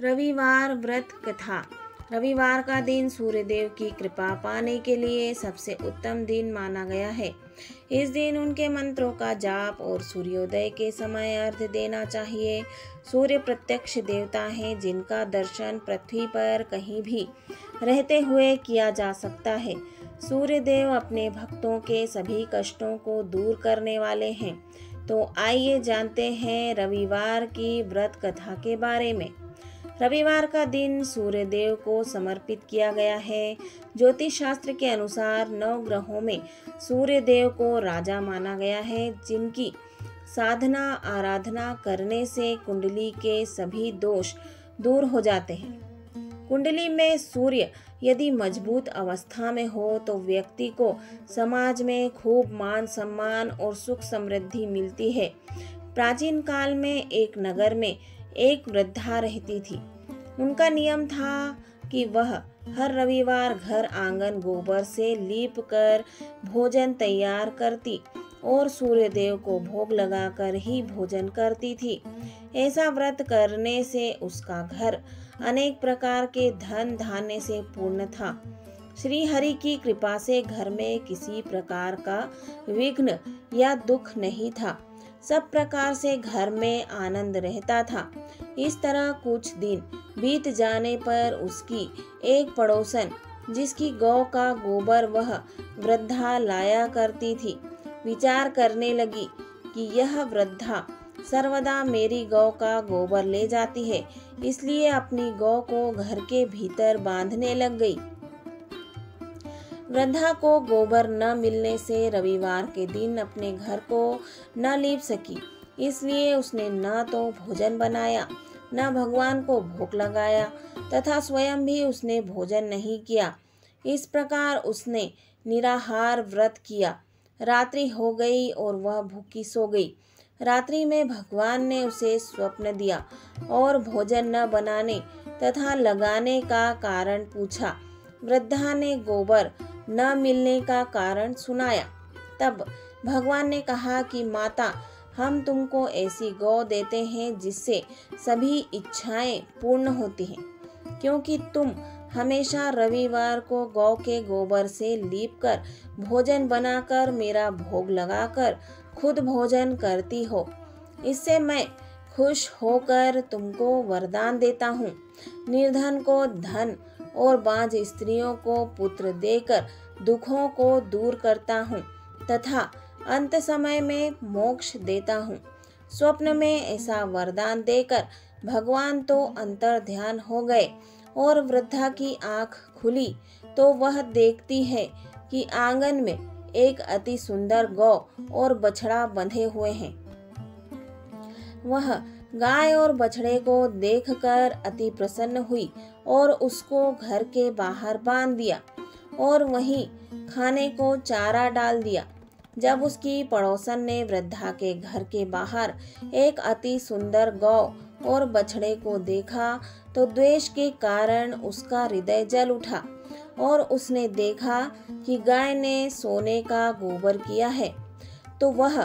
रविवार व्रत कथा। रविवार का दिन सूर्यदेव की कृपा पाने के लिए सबसे उत्तम दिन माना गया है। इस दिन उनके मंत्रों का जाप और सूर्योदय के समय अर्घ्य देना चाहिए। सूर्य प्रत्यक्ष देवता हैं जिनका दर्शन पृथ्वी पर कहीं भी रहते हुए किया जा सकता है। सूर्यदेव अपने भक्तों के सभी कष्टों को दूर करने वाले हैं। तो आइए जानते हैं रविवार की व्रत कथा के बारे में। रविवार का दिन सूर्यदेव को समर्पित किया गया है। ज्योतिष शास्त्र के अनुसार 9 ग्रहों में सूर्यदेव को राजा माना गया है, जिनकी साधना आराधना करने से कुंडली के सभी दोष दूर हो जाते हैं। कुंडली में सूर्य यदि मजबूत अवस्था में हो तो व्यक्ति को समाज में खूब मान सम्मान और सुख समृद्धि मिलती है। प्राचीन काल में एक नगर में एक वृद्धा रहती थी। उनका नियम था कि वह हर रविवार घर आंगन गोबर से लीप कर भोजन तैयार करती और सूर्यदेव को भोग लगाकर ही भोजन करती थी। ऐसा व्रत करने से उसका घर अनेक प्रकार के धन धान्य से पूर्ण था। श्री हरि की कृपा से घर में किसी प्रकार का विघ्न या दुख नहीं था। सब प्रकार से घर में आनंद रहता था। इस तरह कुछ दिन बीत जाने पर उसकी एक पड़ोसन, जिसकी गौ का गोबर वह वृद्धा लाया करती थी, विचार करने लगी कि यह वृद्धा सर्वदा मेरी गौ का गोबर ले जाती है, इसलिए अपनी गौ को घर के भीतर बांधने लग गई। वृद्धा को गोबर न मिलने से रविवार के दिन अपने घर को न लीप सकी, इसलिए उसने न तो भोजन बनाया न भगवान को भोग लगाया तथा स्वयं भी उसने भोजन नहीं किया। इस प्रकार उसने निराहार व्रत किया। रात्रि हो गई और वह भूखी सो गई। रात्रि में भगवान ने उसे स्वप्न दिया और भोजन न बनाने तथा लगाने का कारण पूछा। वृद्धा ने गोबर न मिलने का कारण सुनाया। तब भगवान ने कहा कि माता, हम तुमको ऐसी गौ देते हैं जिससे सभी इच्छाएं पूर्ण होती हैं, क्योंकि तुम हमेशा रविवार को गौ के गोबर से लीपकर भोजन बनाकर मेरा भोग लगाकर खुद भोजन करती हो। इससे मैं खुश होकर तुमको वरदान देता हूँ। निर्धन को धन और बांझ स्त्रियों को पुत्र देकर दुखों को दूर करता हूँ तथा अंत समय में मोक्ष देता हूँ। स्वप्न में ऐसा वरदान देकर भगवान तो अंतर ध्यान हो गए और वृद्धा की आंख खुली तो वह देखती है कि आंगन में एक अति सुंदर गौ और बछड़ा बंधे हुए हैं। वह गाय और बछड़े को देखकर अति प्रसन्न हुई और उसको घर के बाहर बांध दिया और वहीं खाने को चारा डाल दिया। जब उसकी पड़ोसन ने वृद्धा के घर के बाहर एक अति सुंदर गौ और बछड़े को देखा तो द्वेष के कारण उसका हृदय जल उठा और उसने देखा कि गाय ने सोने का गोबर किया है, तो वह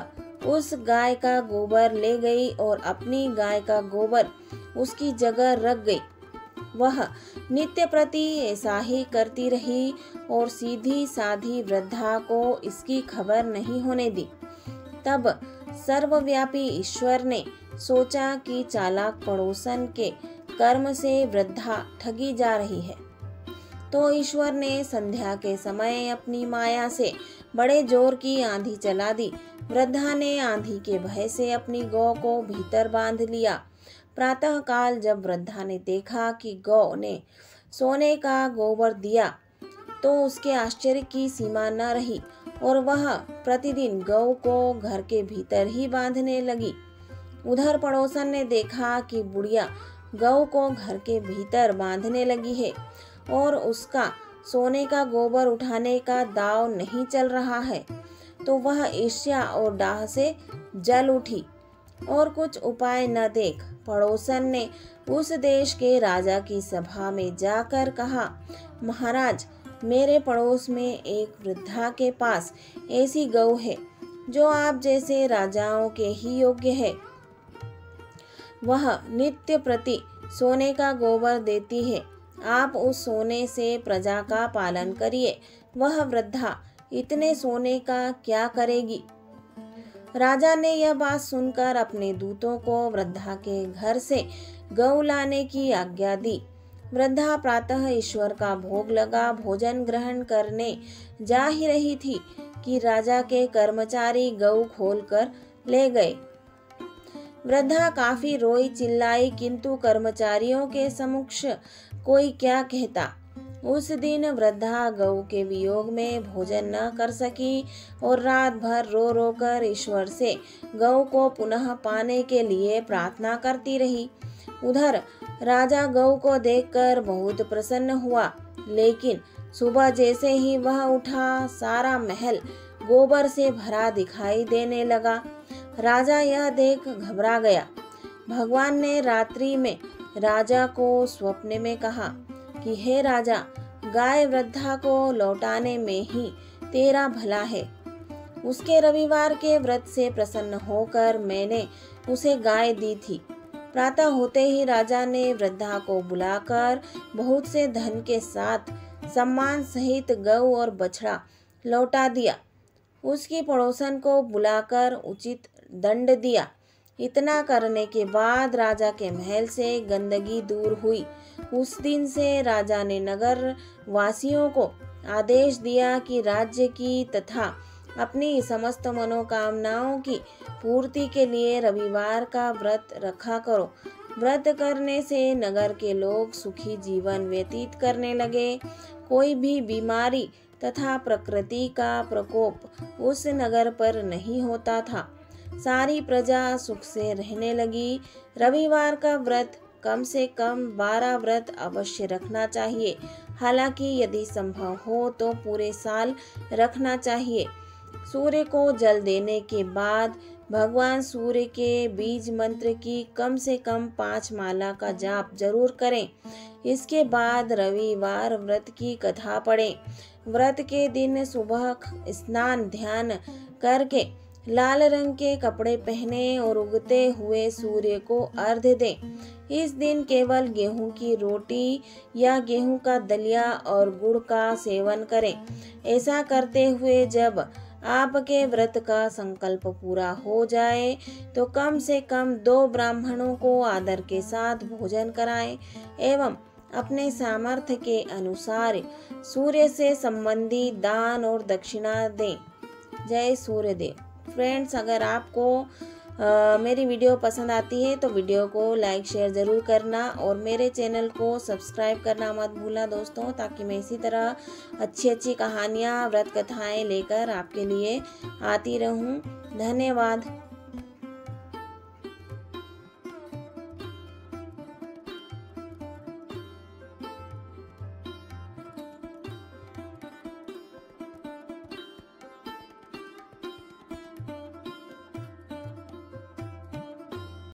उस गाय का गोबर ले गई और अपनी गाय का गोबर उसकी जगह रख गई। वह नित्य प्रति ऐसा ही करती रही और सीधी साधी वृद्धा को इसकी खबर नहीं होने दी। तब सर्वव्यापी ईश्वर ने सोचा कि चालाक पड़ोसन के कर्म से वृद्धा ठगी जा रही है, तो ईश्वर ने संध्या के समय अपनी माया से बड़े जोर की आंधी चला दी। वृद्धा ने आंधी के भय से अपनी गौ को भीतर बांध लिया। प्रातः काल जब वृद्धा ने देखा कि गौ ने सोने का गोबर दिया तो उसके आश्चर्य की सीमा न रही और वह प्रतिदिन गौ को घर के भीतर ही बांधने लगी। उधर पड़ोसन ने देखा कि बुढ़िया गौ को घर के भीतर बांधने लगी है और उसका सोने का गोबर उठाने का दाव नहीं चल रहा है, तो वह ईर्ष्या और डाह से जल उठी और कुछ उपाय न देख पड़ोसन ने उस देश के राजा की सभा में जाकर कहा, महाराज, मेरे पड़ोस में एक वृद्धा के पास ऐसी गौ है जो आप जैसे राजाओं के ही योग्य है। वह नित्य प्रति सोने का गोबर देती है। आप उस सोने से प्रजा का पालन करिए। वह वृद्धा इतने सोने का क्या करेगी? राजा ने यह बात सुनकर अपने दूतों को वृद्धा के घर से गऊ लाने की आज्ञा दी। वृद्धा प्रातः ईश्वर का भोग लगा भोजन ग्रहण करने जा ही रही थी कि राजा के कर्मचारी गऊ खोलकर ले गए। वृद्धा काफी रोई चिल्लाई, किंतु कर्मचारियों के समक्ष कोई क्या कहता। उस दिन वृद्धा गऊ के वियोग में भोजन न कर सकी और रात भर रो रो कर ईश्वर से गऊ को पुनः पाने के लिए प्रार्थना करती रही। उधर राजा गऊ को देखकर बहुत प्रसन्न हुआ, लेकिन सुबह जैसे ही वह उठा सारा महल गोबर से भरा दिखाई देने लगा। राजा यह देख घबरा गया। भगवान ने रात्रि में राजा को स्वप्न में कहा कि हे राजा, गाय वृद्धा को लौटाने में ही तेरा भला है। उसके रविवार के व्रत से प्रसन्न होकर मैंने उसे गाय दी थी। प्रातः होते ही राजा ने वृद्धा को बुलाकर बहुत से धन के साथ सम्मान सहित गऊ और बछड़ा लौटा दिया। उसकी पड़ोसन को बुलाकर उचित दंड दिया। इतना करने के बाद राजा के महल से गंदगी दूर हुई। उस दिन से राजा ने नगर वासियों को आदेश दिया कि राज्य की तथा अपनी समस्त मनोकामनाओं की पूर्ति के लिए रविवार का व्रत रखा करो। व्रत करने से नगर के लोग सुखी जीवन व्यतीत करने लगे। कोई भी बीमारी तथा प्रकृति का प्रकोप उस नगर पर नहीं होता था। सारी प्रजा सुख से रहने लगी। रविवार का व्रत कम से कम 12 व्रत अवश्य रखना चाहिए। हालांकि यदि संभव हो तो पूरे साल रखना चाहिए। सूर्य को जल देने के बाद भगवान सूर्य के बीज मंत्र की कम से कम 5 माला का जाप जरूर करें। इसके बाद रविवार व्रत की कथा पढ़ें। व्रत के दिन सुबह स्नान ध्यान करके लाल रंग के कपड़े पहने और उगते हुए सूर्य को अर्घ्य दें। इस दिन केवल गेहूं की रोटी या गेहूं का दलिया और गुड़ का सेवन करें। ऐसा करते हुए जब आपके व्रत का संकल्प पूरा हो जाए तो कम से कम 2 ब्राह्मणों को आदर के साथ भोजन कराएं एवं अपने सामर्थ्य के अनुसार सूर्य से संबंधी दान और दक्षिणा दें। जय सूर्यदेव। फ्रेंड्स, अगर आपको मेरी वीडियो पसंद आती है तो वीडियो को लाइक शेयर ज़रूर करना और मेरे चैनल को सब्सक्राइब करना मत भूलना दोस्तों, ताकि मैं इसी तरह अच्छी अच्छी कहानियाँ व्रत कथाएं लेकर आपके लिए आती रहूं। धन्यवाद।